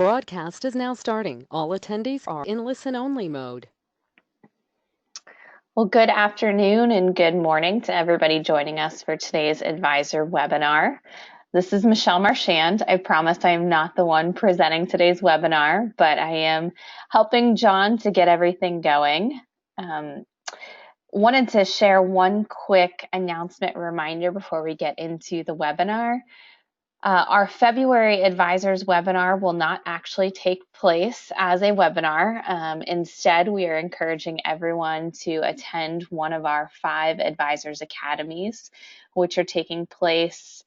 Broadcast is now starting. All attendees are in listen-only mode. Well, good afternoon and good morning to everybody joining us for today's advisor webinar. This is Michelle Marchand. I promise I am not the one presenting today's webinar, but I am helping John to get everything going. Wanted to share one quick announcement reminder before we get into the webinar. Our February advisors webinar will not actually take place as a webinar. Instead, we are encouraging everyone to attend one of our 5 advisors academies, which are taking place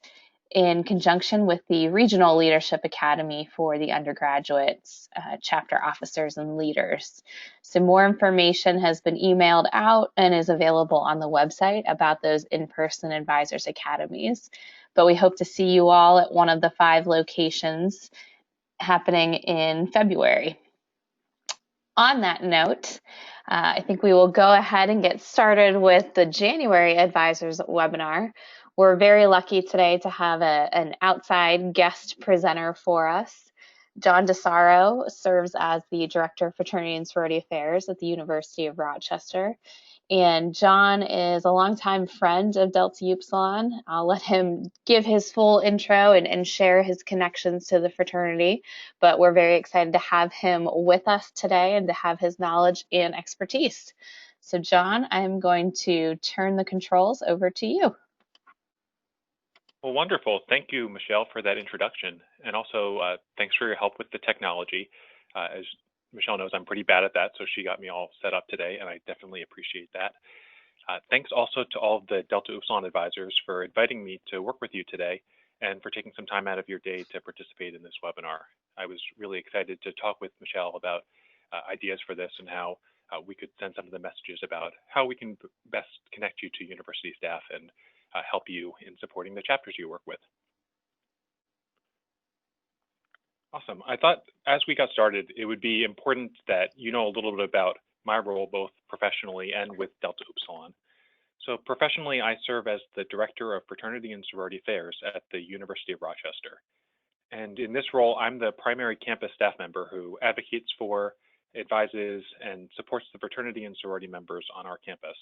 in conjunction with the Regional Leadership Academy for the undergraduates, chapter officers and leaders. So more information has been emailed out and is available on the website about those in-person advisors academies. But we hope to see you all at one of the 5 locations happening in February. On that note, I think we will go ahead and get started with the January Advisors webinar. We're very lucky today to have an outside guest presenter for us. John DeSaro serves as the Director of Fraternity and Sorority Affairs at the University of Rochester. And John is a longtime friend of Delta Upsilon. I'll let him give his full intro and share his connections to the fraternity, but we're very excited to have him with us today and to have his knowledge and expertise. So John, I'm going to turn the controls over to you. Well, wonderful. Thank you, Michelle, for that introduction. And also, thanks for your help with the technology. As Michelle knows, I'm pretty bad at that, so she got me all set up today, and I definitely appreciate that. Thanks also to all of the Delta Upsilon advisors for inviting me to work with you today and for taking some time out of your day to participate in this webinar. I was really excited to talk with Michelle about ideas for this and how we could send some of the messages about how we can best connect you to university staff and help you in supporting the chapters you work with. Awesome. I thought as we got started, it would be important that you know a little bit about my role both professionally and with Delta Upsilon. So professionally, I serve as the Director of Fraternity and Sorority Affairs at the University of Rochester. And in this role, I'm the primary campus staff member who advocates for, advises, and supports the fraternity and sorority members on our campus.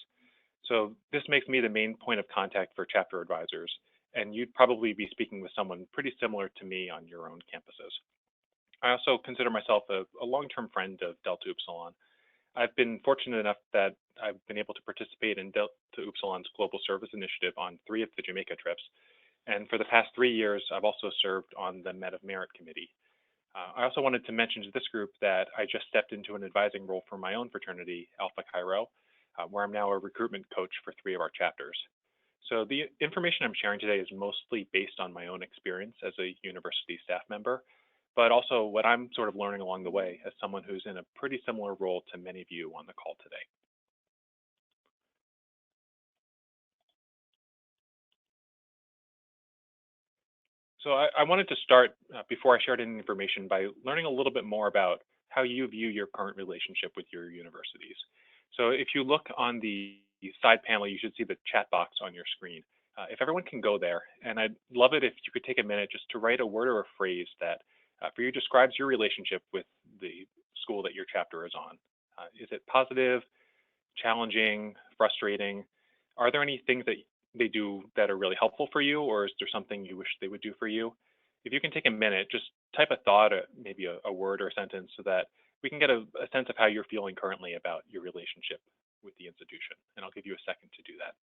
So this makes me the main point of contact for chapter advisors, and you'd probably be speaking with someone pretty similar to me on your own campuses. I also consider myself a long-term friend of Delta Upsilon. I've been fortunate enough that I've been able to participate in Delta Upsilon's Global Service Initiative on 3 of the Jamaica trips. And for the past 3 years, I've also served on the Med of Merit Committee. I also wanted to mention to this group that I just stepped into an advising role for my own fraternity, Alpha Chi Rho, where I'm now a recruitment coach for 3 of our chapters. So the information I'm sharing today is mostly based on my own experience as a university staff member, but also what I'm sort of learning along the way as someone who's in a pretty similar role to many of you on the call today. So I wanted to start, before I shared any information, by learning a little bit more about how you view your current relationship with your universities. So if you look on the side panel, you should see the chat box on your screen. If everyone can go there, and I'd love it if you could take a minute just to write a word or a phrase that for you describes your relationship with the school that your chapter is on. Is it positive, challenging, frustrating? Are there any things that they do that are really helpful for you, or is there something you wish they would do for you? If you can take a minute, just type a thought, maybe a word or a sentence, so that we can get a sense of how you're feeling currently about your relationship with the institution. And I'll give you a second to do that.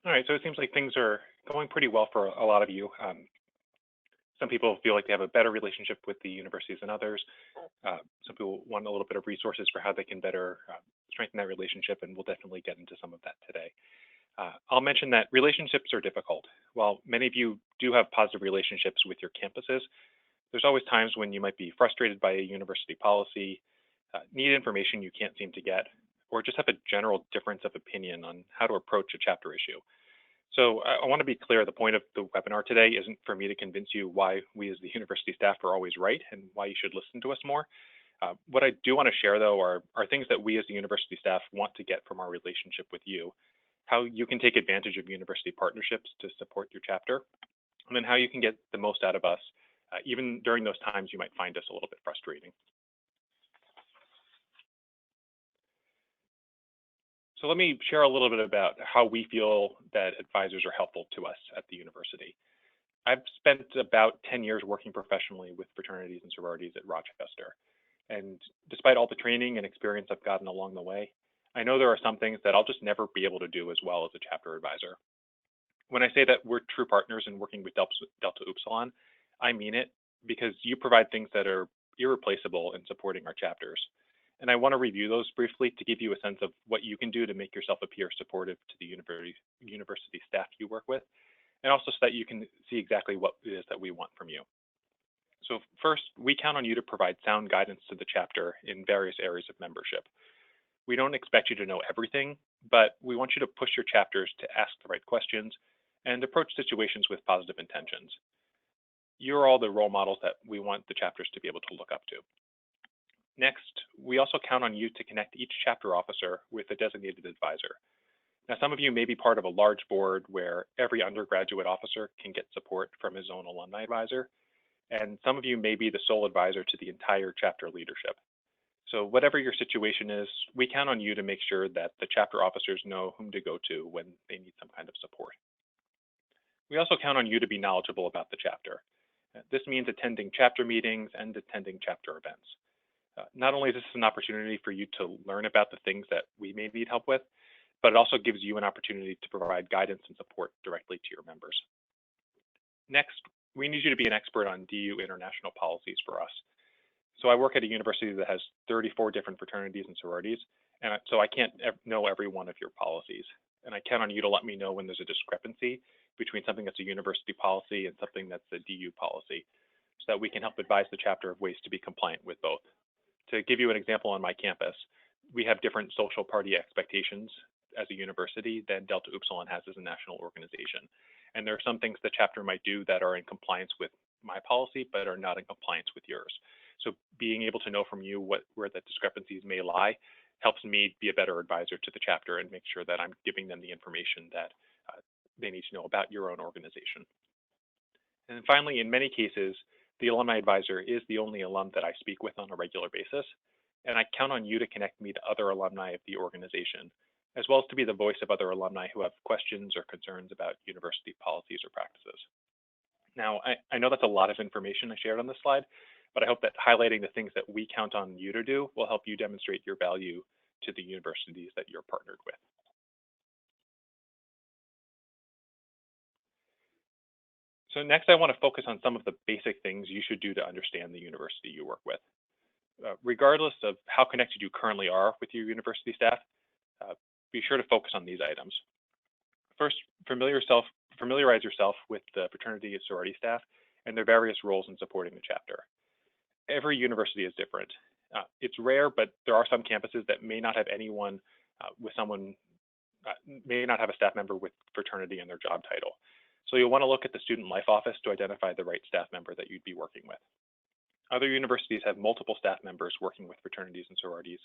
All right, so it seems like things are going pretty well for a lot of you. Some people feel like they have a better relationship with the universities than others. Some people want a little bit of resources for how they can better strengthen that relationship, and we'll definitely get into some of that today. I'll mention that relationships are difficult. While many of you do have positive relationships with your campuses, there's always times when you might be frustrated by a university policy, need information you can't seem to get, or just have a general difference of opinion on how to approach a chapter issue. So I want to be clear, the point of the webinar today isn't for me to convince you why we as the university staff are always right and why you should listen to us more. What I do want to share, though, are things that we as the university staff want to get from our relationship with you, how you can take advantage of university partnerships to support your chapter, and then how you can get the most out of us, even during those times you might find us a little bit frustrating. So let me share a little bit about how we feel that advisors are helpful to us at the university. I've spent about 10 years working professionally with fraternities and sororities at Rochester. And despite all the training and experience I've gotten along the way, I know there are some things that I'll just never be able to do as well as a chapter advisor. When I say that we're true partners in working with Delta Upsilon, I mean it because you provide things that are irreplaceable in supporting our chapters. And I want to review those briefly to give you a sense of what you can do to make yourself appear supportive to the university staff you work with, and also so that you can see exactly what it is that we want from you. So first, we count on you to provide sound guidance to the chapter in various areas of membership. We don't expect you to know everything, but we want you to push your chapters to ask the right questions and approach situations with positive intentions. You're all the role models that we want the chapters to be able to look up to. Next, we also count on you to connect each chapter officer with a designated advisor. Now, some of you may be part of a large board where every undergraduate officer can get support from his own alumni advisor, and some of you may be the sole advisor to the entire chapter leadership. So whatever your situation is, we count on you to make sure that the chapter officers know whom to go to when they need some kind of support. We also count on you to be knowledgeable about the chapter. This means attending chapter meetings and attending chapter events. Not only is this an opportunity for you to learn about the things that we may need help with, but it also gives you an opportunity to provide guidance and support directly to your members. Next, we need you to be an expert on DU international policies for us. So I work at a university that has 34 different fraternities and sororities, and so I can't know every one of your policies. And I count on you to let me know when there's a discrepancy between something that's a university policy and something that's a DU policy, so that we can help advise the chapter of ways to be compliant with both. To give you an example, on my campus, we have different social party expectations as a university than Delta Upsilon has as a national organization. And there are some things the chapter might do that are in compliance with my policy, but are not in compliance with yours. So being able to know from you where the discrepancies may lie helps me be a better advisor to the chapter and make sure that I'm giving them the information that they need to know about your own organization. And then finally, in many cases, the alumni advisor is the only alum that I speak with on a regular basis, and I count on you to connect me to other alumni of the organization, as well as to be the voice of other alumni who have questions or concerns about university policies or practices. Now, I know that's a lot of information I shared on this slide, but I hope that highlighting the things that we count on you to do will help you demonstrate your value to the universities that you're partnered with. So next, I want to focus on some of the basic things you should do to understand the university you work with. Regardless of how connected you currently are with your university staff, be sure to focus on these items. First, familiarize yourself with the fraternity and sorority staff and their various roles in supporting the chapter. Every university is different. It's rare, but there are some campuses that may not have anyone may not have a staff member with fraternity in their job title. So you'll want to look at the student life office to identify the right staff member that you'd be working with. Other universities have multiple staff members working with fraternities and sororities,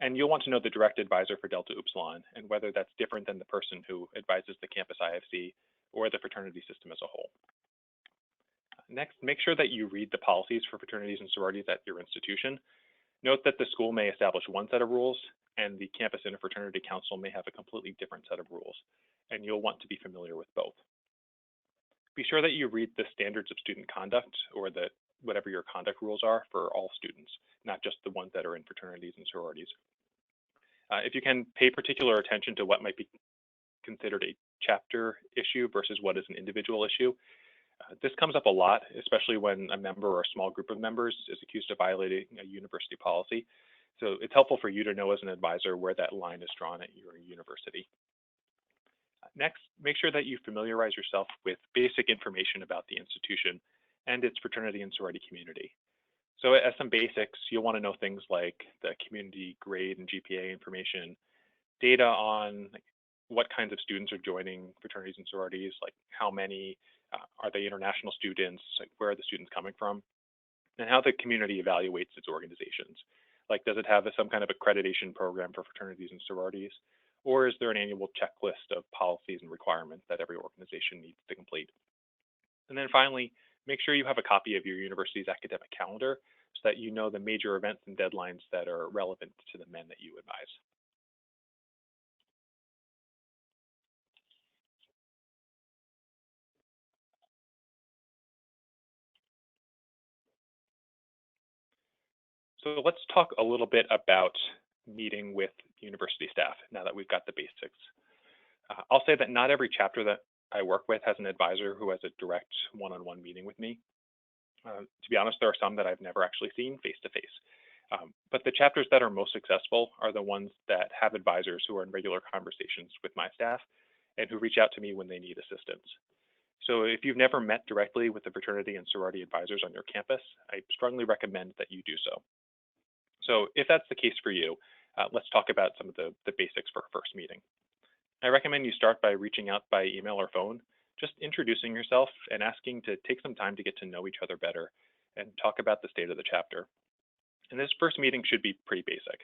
and you'll want to know the direct advisor for Delta Upsilon and whether that's different than the person who advises the campus IFC or the fraternity system as a whole. Next, make sure that you read the policies for fraternities and sororities at your institution. Note that the school may establish one set of rules, and the campus interfraternity council may have a completely different set of rules, and you'll want to be familiar with both. Be sure that you read the standards of student conduct, or whatever your conduct rules are for all students, not just the ones that are in fraternities and sororities. If you can, pay particular attention to what might be considered a chapter issue versus what is an individual issue. This comes up a lot, especially when a member or a small group of members is accused of violating a university policy. So it's helpful for you to know as an advisor where that line is drawn at your university. Next, make sure that you familiarize yourself with basic information about the institution and its fraternity and sorority community. So as some basics, you'll want to know things like the community grade and GPA information, data on what kinds of students are joining fraternities and sororities, like how many, are they international students, like where are the students coming from, and how the community evaluates its organizations. Like, does it have some kind of accreditation program for fraternities and sororities? Or is there an annual checklist of policies and requirements that every organization needs to complete? And then finally, make sure you have a copy of your university's academic calendar so that you know the major events and deadlines that are relevant to the men that you advise. So let's talk a little bit about meeting with university staff now that we've got the basics. I'll say that not every chapter that I work with has an advisor who has a direct one-on-one meeting with me. To be honest, there are some that I've never actually seen face-to-face. But the chapters that are most successful are the ones that have advisors who are in regular conversations with my staff and who reach out to me when they need assistance. So if you've never met directly with the fraternity and sorority advisors on your campus, I strongly recommend that you do so. So if that's the case for you, let's talk about some of the basics for a first meeting. I recommend you start by reaching out by email or phone, just introducing yourself and asking to take some time to get to know each other better and talk about the state of the chapter. And this first meeting should be pretty basic.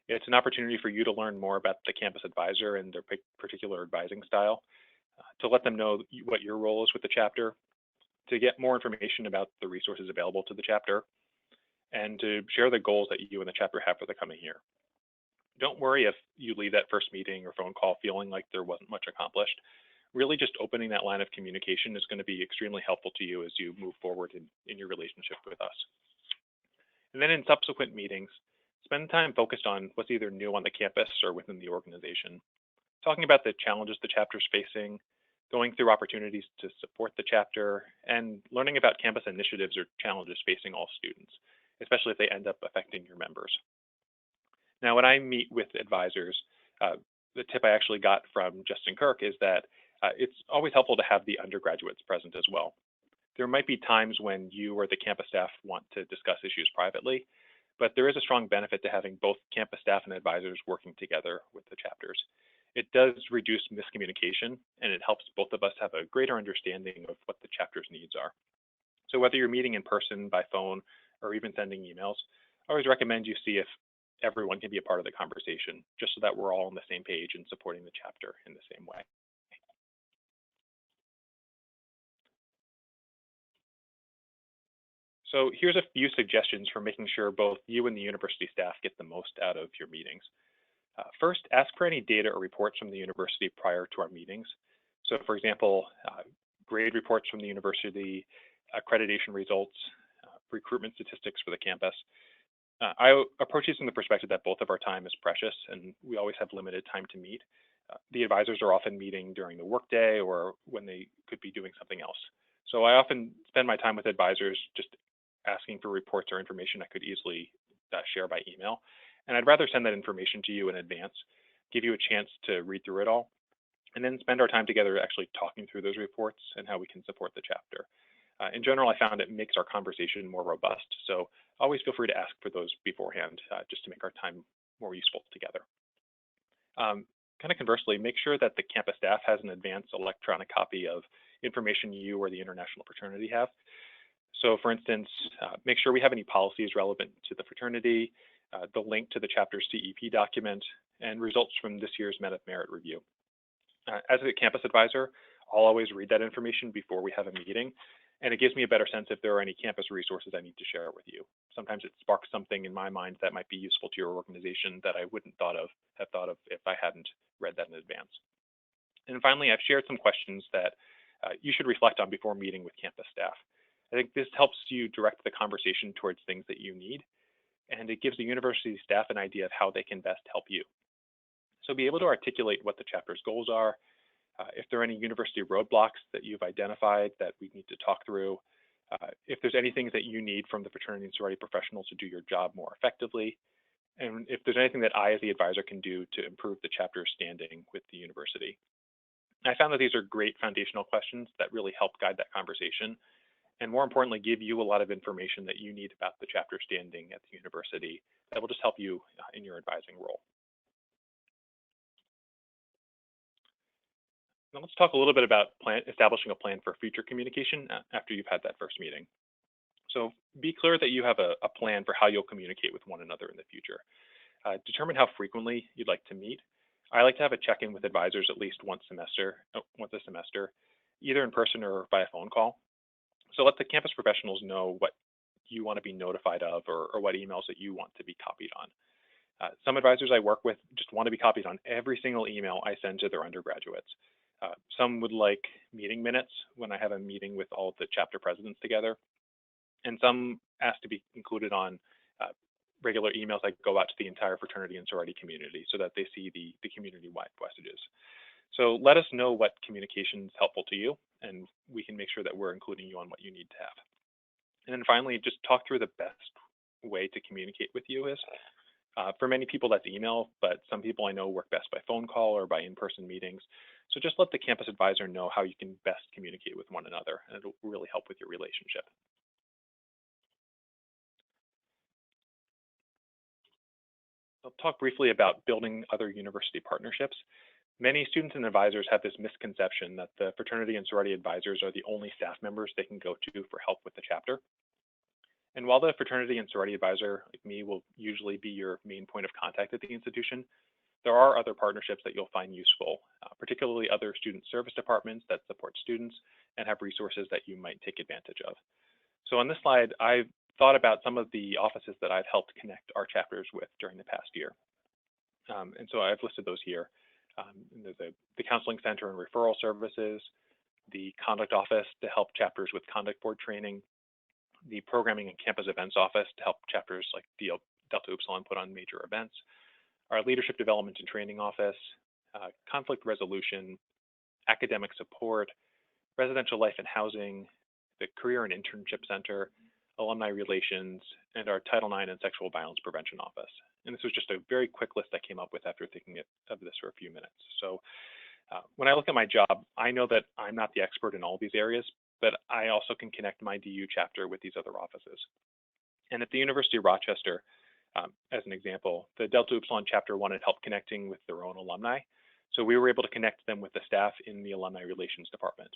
It's an opportunity for you to learn more about the campus advisor and their particular advising style, to let them know what your role is with the chapter, to get more information about the resources available to the chapter, and to share the goals that you and the chapter have for the coming year. Don't worry if you leave that first meeting or phone call feeling like there wasn't much accomplished. Really just opening that line of communication is going to be extremely helpful to you as you move forward in your relationship with us. And then in subsequent meetings, spend time focused on what's either new on the campus or within the organization. Talking about the challenges the chapter is facing, going through opportunities to support the chapter, and learning about campus initiatives or challenges facing all students, especially if they end up affecting your members. Now, when I meet with advisors, the tip I actually got from Justin Kirk is that it's always helpful to have the undergraduates present as well. There might be times when you or the campus staff want to discuss issues privately, but there is a strong benefit to having both campus staff and advisors working together with the chapters. It does reduce miscommunication, and it helps both of us have a greater understanding of what the chapter's needs are. So whether you're meeting in person, by phone, or even sending emails, I always recommend you see if everyone can be a part of the conversation, just so that we're all on the same page and supporting the chapter in the same way. So here's a few suggestions for making sure both you and the university staff get the most out of your meetings. First, ask for any data or reports from the university prior to our meetings. So for example, grade reports from the university, accreditation results, recruitment statistics for the campus. I approach this from the perspective that both of our time is precious and we always have limited time to meet. The advisors are often meeting during the workday or when they could be doing something else. So I often spend my time with advisors just asking for reports or information I could easily share by email. And I'd rather send that information to you in advance, give you a chance to read through it all, and then spend our time together actually talking through those reports and how we can support the chapter. In general, I found it makes our conversation more robust. So always feel free to ask for those beforehand, just to make our time more useful together. Kind of conversely, make sure that the campus staff has an advanced electronic copy of information you or the international fraternity have. So for instance, make sure we have any policies relevant to the fraternity, the link to the chapter's CEP document, and results from this year's Med of Merit review. As a campus advisor, I'll always read that information before we have a meeting, and it gives me a better sense if there are any campus resources I need to share with you. Sometimes it sparks something in my mind that might be useful to your organization that I wouldn't have thought of if I hadn't read that in advance. And finally, I've shared some questions that you should reflect on before meeting with campus staff. I think this helps you direct the conversation towards things that you need, and it gives the university staff an idea of how they can best help you. So be able to articulate what the chapter's goals are, If there are any university roadblocks that you've identified that we need to talk through, if there's anything that you need from the fraternity and sorority professionals to do your job more effectively, and if there's anything that I as the advisor can do to improve the chapter's standing with the university. I found that these are great foundational questions that really help guide that conversation, and more importantly, give you a lot of information that you need about the chapter standing at the university that will just help you in your advising role. Now let's talk a little bit about establishing a plan for future communication after you've had that first meeting. So be clear that you have a plan for how you'll communicate with one another in the future. Determine how frequently you'd like to meet. I like to have a check-in with advisors at least once a semester, either in person or via phone call. So let the campus professionals know what you want to be notified of or what emails that you want to be copied on. Some advisors I work with just want to be copied on every single email I send to their undergraduates. Some would like meeting minutes when I have a meeting with all of the chapter presidents together, and some ask to be included on regular emails that go out to the entire fraternity and sorority community so that they see the community-wide messages. So let us know what communication is helpful to you, and we can make sure that we're including you on what you need to have. And then finally, just talk through the best way to communicate with you is. For many people, that's email, but some people I know work best by phone call or by in-person meetings. So just let the campus advisor know how you can best communicate with one another, and it'll really help with your relationship. I'll talk briefly about building other university partnerships. Many students and advisors have this misconception that the fraternity and sorority advisors are the only staff members they can go to for help with the chapter. And while the fraternity and sorority advisor, like me, will usually be your main point of contact at the institution, there are other partnerships that you'll find useful, particularly other student service departments that support students and have resources that you might take advantage of. So on this slide, I've thought about some of the offices that I've helped connect our chapters with during the past year. And so I've listed those here. The Counseling Center and Referral Services, the Conduct Office to help chapters with conduct board training, the Programming and Campus Events Office to help chapters like Delta Upsilon put on major events, our Leadership Development and Training Office, Conflict Resolution, Academic Support, Residential Life and Housing, the Career and Internship Center, Alumni Relations, and our Title IX and Sexual Violence Prevention Office. And this was just a very quick list I came up with after thinking of this for a few minutes. So when I look at my job, I know that I'm not the expert in all these areas, but I also can connect my DU chapter with these other offices. And at the University of Rochester, as an example, the Delta Upsilon chapter wanted help connecting with their own alumni. So we were able to connect them with the staff in the Alumni Relations Department.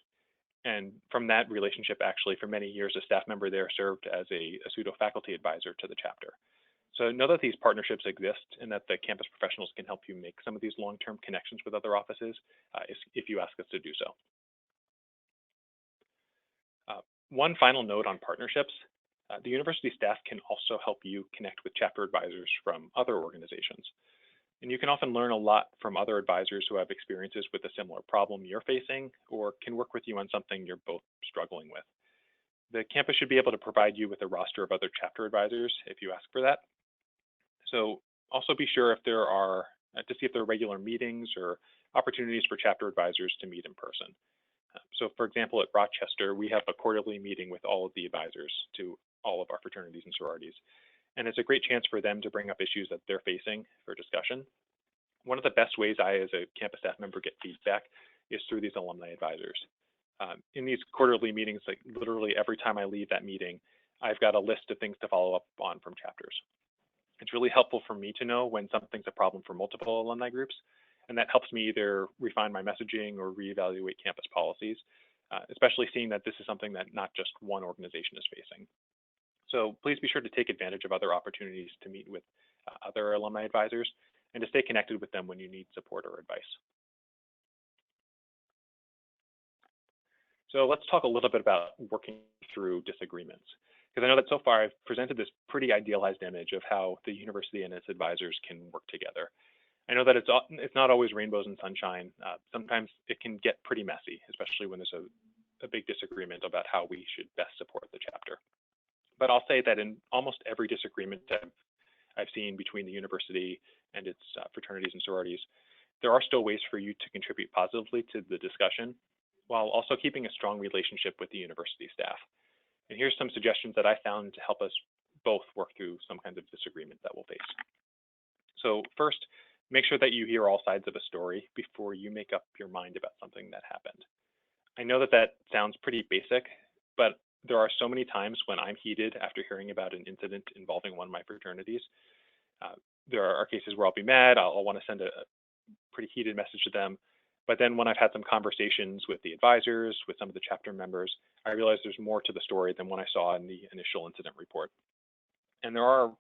And from that relationship, actually, for many years, a staff member there served as a pseudo-faculty advisor to the chapter. So know that these partnerships exist and that the campus professionals can help you make some of these long-term connections with other offices if you ask us to do so. One final note on partnerships. The university staff can also help you connect with chapter advisors from other organizations. And you can often learn a lot from other advisors who have experiences with a similar problem you're facing or can work with you on something you're both struggling with. The campus should be able to provide you with a roster of other chapter advisors if you ask for that. So also be sure if there are, to see if there are regular meetings or opportunities for chapter advisors to meet in person. So for example, at Rochester, we have a quarterly meeting with all of the advisors to all of our fraternities and sororities. And it's a great chance for them to bring up issues that they're facing for discussion. One of the best ways I, as a campus staff member, get feedback is through these alumni advisors. In these quarterly meetings, like literally every time I leave that meeting, I've got a list of things to follow up on from chapters. It's really helpful for me to know when something's a problem for multiple alumni groups, and that helps me either refine my messaging or reevaluate campus policies, especially seeing that this is something that not just one organization is facing. So please be sure to take advantage of other opportunities to meet with other alumni advisors and to stay connected with them when you need support or advice. So let's talk a little bit about working through disagreements, because I know that so far I've presented this pretty idealized image of how the university and its advisors can work together. I know that it's not always rainbows and sunshine. Sometimes it can get pretty messy, especially when there's a big disagreement about how we should best support the chapter. But I'll say that in almost every disagreement I've seen between the university and its fraternities and sororities, there are still ways for you to contribute positively to the discussion while also keeping a strong relationship with the university staff. And here's some suggestions that I found to help us both work through some kinds of disagreement that we'll face. So first, make sure that you hear all sides of a story before you make up your mind about something that happened. I know that that sounds pretty basic, but there are so many times when I'm heated after hearing about an incident involving one of my fraternities. Uh, there are cases where I'll be mad, I'll want to send a pretty heated message to them. But then when I've had some conversations with the advisors, with some of the chapter members, I realize there's more to the story than what I saw in the initial incident report. And there are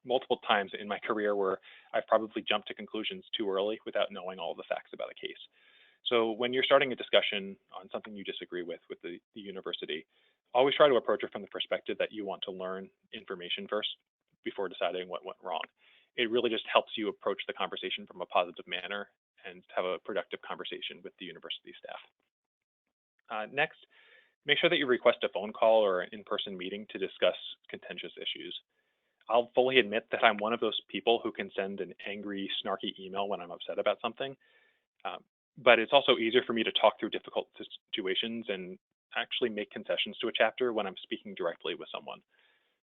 multiple times in my career where I've probably jumped to conclusions too early without knowing all the facts about a case. So when you're starting a discussion on something you disagree with the university, always try to approach it from the perspective that you want to learn information first before deciding what went wrong. It really just helps you approach the conversation from a positive manner and have a productive conversation with the university staff. Next, make sure that you request a phone call or an in-person meeting to discuss contentious issues. I'll fully admit that I'm one of those people who can send an angry, snarky email when I'm upset about something. But it's also easier for me to talk through difficult situations and actually make concessions to a chapter when I'm speaking directly with someone.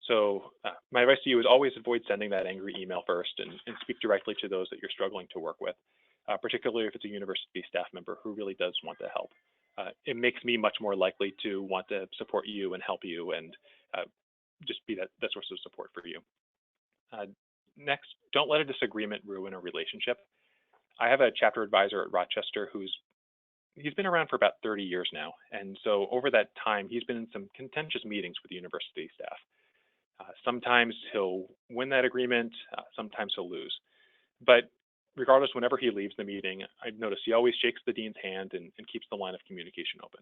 So my advice to you is always avoid sending that angry email first and speak directly to those that you're struggling to work with, particularly if it's a university staff member who really does want to help. It makes me much more likely to want to support you and help you and just be that source of support for you. Next, don't let a disagreement ruin a relationship. I have a chapter advisor at Rochester he's been around for about 30 years now. And so over that time, he's been in some contentious meetings with the university staff. Sometimes he'll win that agreement, sometimes he'll lose. But regardless, whenever he leaves the meeting, I've noticed he always shakes the dean's hand and keeps the line of communication open.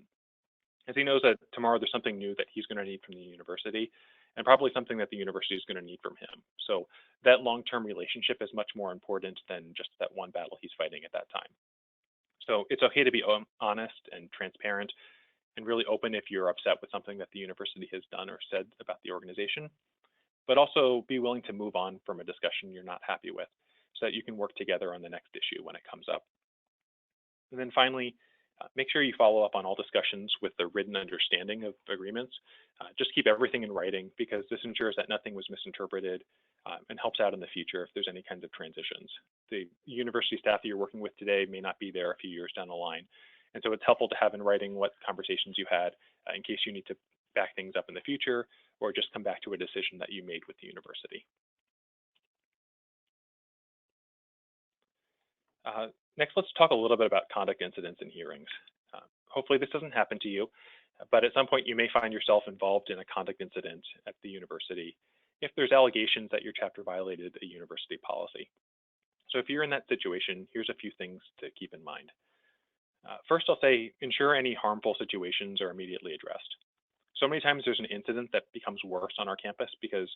As he knows that tomorrow there's something new that he's going to need from the university, and probably something that the university is going to need from him. So that long-term relationship is much more important than just that one battle he's fighting at that time. So it's okay to be honest and transparent and really open if you're upset with something that the university has done or said about the organization, but also be willing to move on from a discussion you're not happy with so that you can work together on the next issue when it comes up. And then finally, make sure you follow up on all discussions with the written understanding of agreements. Just keep everything in writing because this ensures that nothing was misinterpreted and helps out in the future if there's any kinds of transitions. The university staff that you're working with today may not be there a few years down the line. And so it's helpful to have in writing what conversations you had in case you need to back things up in the future or just come back to a decision that you made with the university. Next, let's talk a little bit about conduct incidents and hearings. Hopefully this doesn't happen to you, but at some point you may find yourself involved in a conduct incident at the university if there's allegations that your chapter violated a university policy. So if you're in that situation, here's a few things to keep in mind. First, I'll say ensure any harmful situations are immediately addressed. So many times there's an incident that becomes worse on our campus because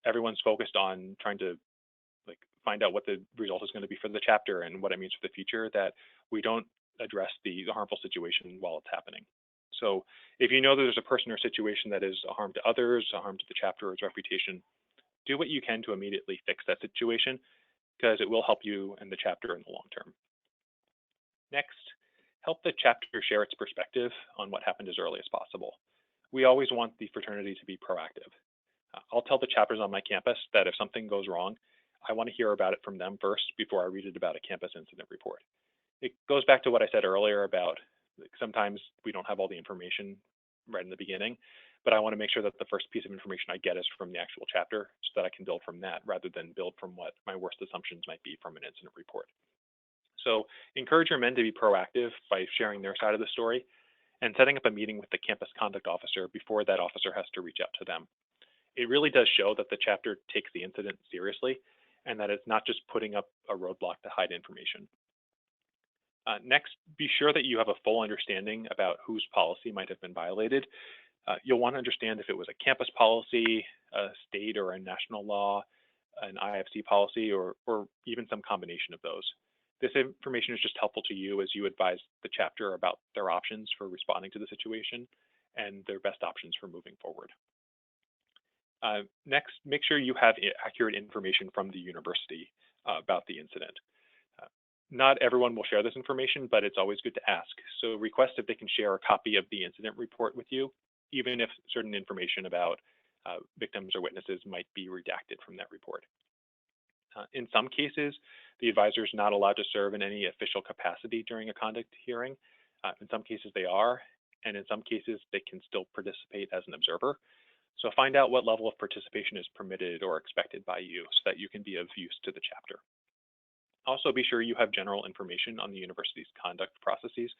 everyone's focused on trying to find out what the result is going to be for the chapter and what it means for the future that we don't address the harmful situation while it's happening. So if you know that there's a person or situation that is a harm to others, a harm to the chapter or its reputation, do what you can to immediately fix that situation because it will help you and the chapter in the long term. Next, help the chapter share its perspective on what happened as early as possible. We always want the fraternity to be proactive. I'll tell the chapters on my campus that if something goes wrong, I want to hear about it from them first before I read it about a campus incident report. It goes back to what I said earlier about sometimes we don't have all the information right in the beginning, but I want to make sure that the first piece of information I get is from the actual chapter so that I can build from that rather than build from what my worst assumptions might be from an incident report. So encourage your men to be proactive by sharing their side of the story and setting up a meeting with the campus conduct officer before that officer has to reach out to them. It really does show that the chapter takes the incident seriously and that it's not just putting up a roadblock to hide information. Next, be sure that you have a full understanding about whose policy might have been violated. You'll want to understand if it was a campus policy, a state or a national law, an IFC policy, or even some combination of those. This information is just helpful to you as you advise the chapter about their options for responding to the situation and their best options for moving forward. Next, make sure you have accurate information from the university about the incident. Not everyone will share this information, but it's always good to ask. So request if they can share a copy of the incident report with you, even if certain information about victims or witnesses might be redacted from that report. In some cases, the advisor is not allowed to serve in any official capacity during a conduct hearing. In some cases, they are, and in some cases, they can still participate as an observer. So find out what level of participation is permitted or expected by you so that you can be of use to the chapter. Also, be sure you have general information on the university's conduct processes,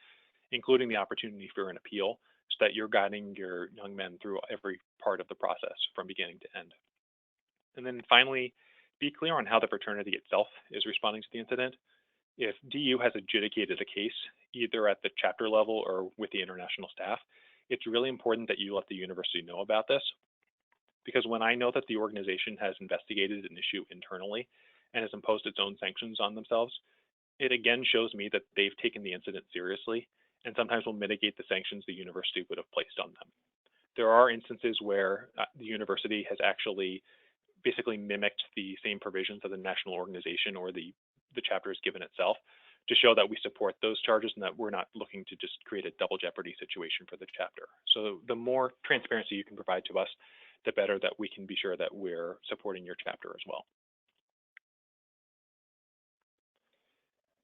including the opportunity for an appeal, so that you're guiding your young men through every part of the process from beginning to end. And then finally, be clear on how the fraternity itself is responding to the incident. If DU has adjudicated a case, either at the chapter level or with the international staff, it's really important that you let the university know about this, because when I know that the organization has investigated an issue internally and has imposed its own sanctions on themselves, it again shows me that they've taken the incident seriously and sometimes will mitigate the sanctions the university would have placed on them. There are instances where the university has actually basically mimicked the same provisions of the national organization or the chapter has given itself to show that we support those charges and that we're not looking to just create a double jeopardy situation for the chapter. So the more transparency you can provide to us, the better that we can be sure that we're supporting your chapter as well.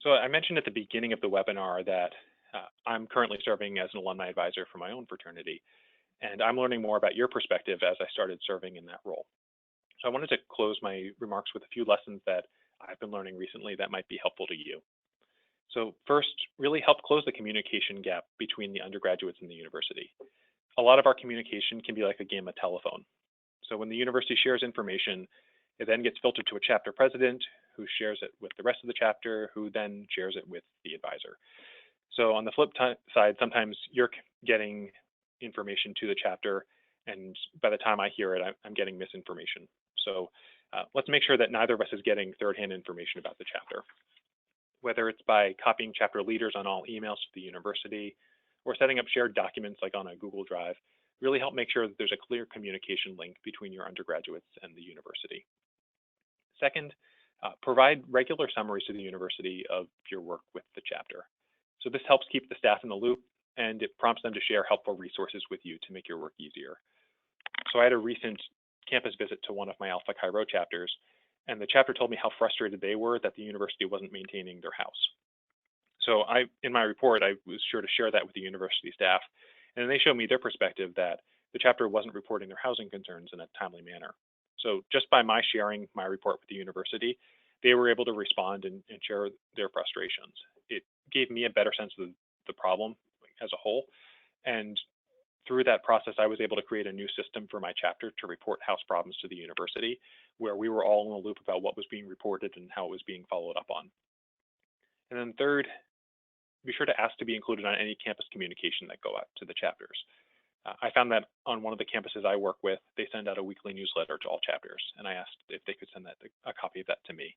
So I mentioned at the beginning of the webinar that I'm currently serving as an alumni advisor for my own fraternity, and I'm learning more about your perspective as I started serving in that role. So I wanted to close my remarks with a few lessons that I've been learning recently that might be helpful to you. So first, really help close the communication gap between the undergraduates and the university. A lot of our communication can be like a game of telephone. So when the university shares information, it then gets filtered to a chapter president who shares it with the rest of the chapter, who then shares it with the advisor. So on the flip side, sometimes you're getting information to the chapter, and by the time I hear it, I'm getting misinformation. So let's make sure that neither of us is getting third-hand information about the chapter, whether it's by copying chapter leaders on all emails to the university or setting up shared documents like on a Google Drive. Really help make sure that there's a clear communication link between your undergraduates and the university. Second, provide regular summaries to the university of your work with the chapter. So this helps keep the staff in the loop, and it prompts them to share helpful resources with you to make your work easier. So I had a recent campus visit to one of my Alpha Chi Rho chapters, and the chapter told me how frustrated they were that the university wasn't maintaining their house. So in my report, I was sure to share that with the university staff, and they showed me their perspective that the chapter wasn't reporting their housing concerns in a timely manner. So just by my sharing my report with the university, they were able to respond and share their frustrations. It gave me a better sense of the problem as a whole. And through that process, I was able to create a new system for my chapter to report house problems to the university, where we were all in the loop about what was being reported and how it was being followed up on. And then third, be sure to ask to be included on any campus communication that go out to the chapters. I found that on one of the campuses I work with, they send out a weekly newsletter to all chapters, and I asked if they could send a copy of that to me.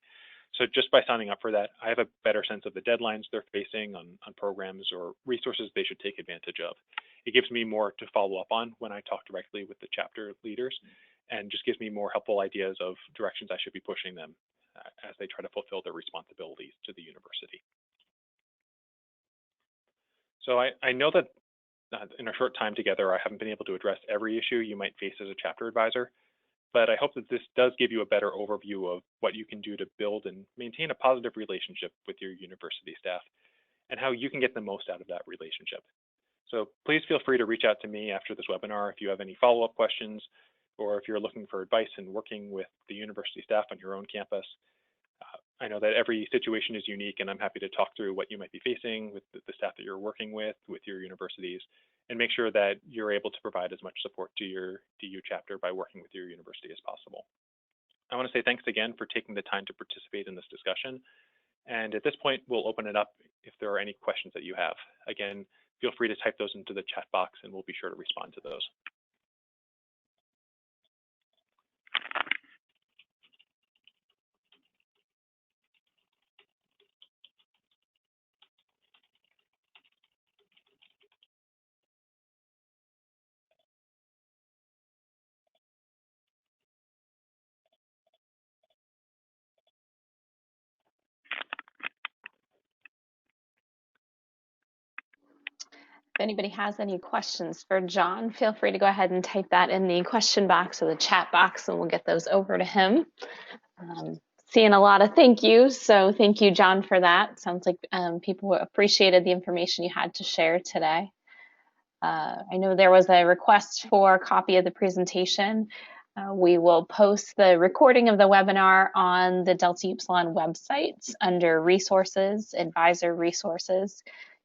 So just by signing up for that, I have a better sense of the deadlines they're facing on programs or resources they should take advantage of. It gives me more to follow up on when I talk directly with the chapter leaders, and just gives me more helpful ideas of directions I should be pushing them as they try to fulfill their responsibilities to the university. So I know that in a short time together, I haven't been able to address every issue you might face as a chapter advisor, but I hope that this does give you a better overview of what you can do to build and maintain a positive relationship with your university staff and how you can get the most out of that relationship. So please feel free to reach out to me after this webinar if you have any follow-up questions or if you're looking for advice in working with the university staff on your own campus. I know that every situation is unique, and I'm happy to talk through what you might be facing with the staff that you're working with your universities, and make sure that you're able to provide as much support to your DU chapter by working with your university as possible. I want to say thanks again for taking the time to participate in this discussion. And at this point, we'll open it up if there are any questions that you have. Again, feel free to type those into the chat box, and we'll be sure to respond to those. If anybody has any questions for John, feel free to go ahead and type that in the question box or the chat box, and we'll get those over to him. Seeing a lot of thank yous, so thank you, John, for that. Sounds like people appreciated the information you had to share today. I know there was a request for a copy of the presentation. We will post the recording of the webinar on the Delta Upsilon website under Resources, Advisor Resources.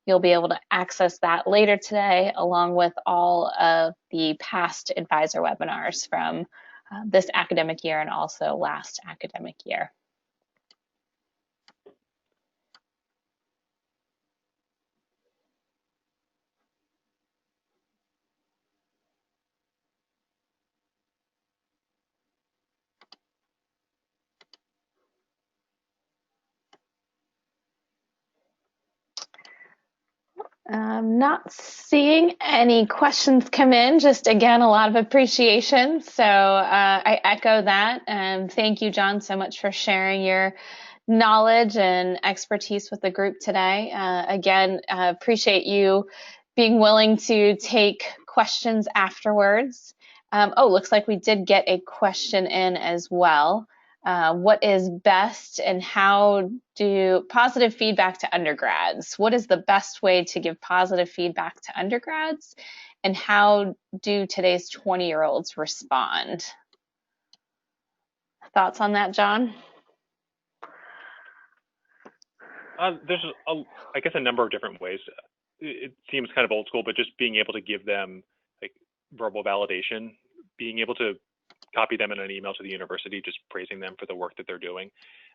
You'll be able to access that later today, along with all of the past advisor webinars from this academic year and also last academic year. I'm not seeing any questions come in, just again, a lot of appreciation. So I echo that. Thank you, John, so much for sharing your knowledge and expertise with the group today. Again, appreciate you being willing to take questions afterwards. Looks like we did get a question in as well. What is best and how do positive feedback to undergrads? What is the best way to give positive feedback to undergrads? And how do today's 20-year-olds respond? Thoughts on that, John? There's, I guess, a number of different ways. It seems kind of old school, but just being able to give them like verbal validation, being able to copy them in an email to the university, just praising them for the work that they're doing.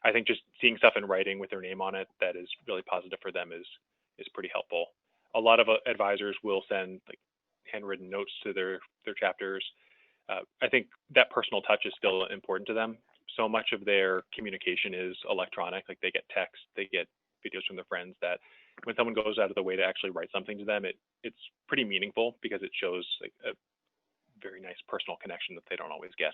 I think just seeing stuff in writing with their name on it that is really positive for them is pretty helpful. A lot of advisors will send like handwritten notes to their chapters. I think that personal touch is still important to them. So much of their communication is electronic, like they get text, they get videos from their friends, that when someone goes out of the way to actually write something to them, it's pretty meaningful because it shows like a very nice personal connection that they don't always get.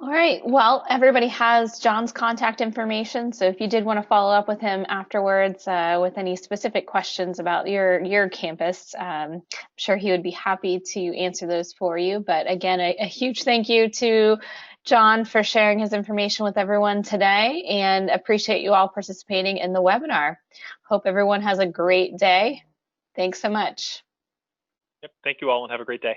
All right, well, everybody has John's contact information, so if you did want to follow up with him afterwards with any specific questions about your campus, I'm sure he would be happy to answer those for you. But again, a huge thank you to John for sharing his information with everyone today, and appreciate you all participating in the webinar. Hope everyone has a great day. Thanks so much. Yep, thank you all and have a great day.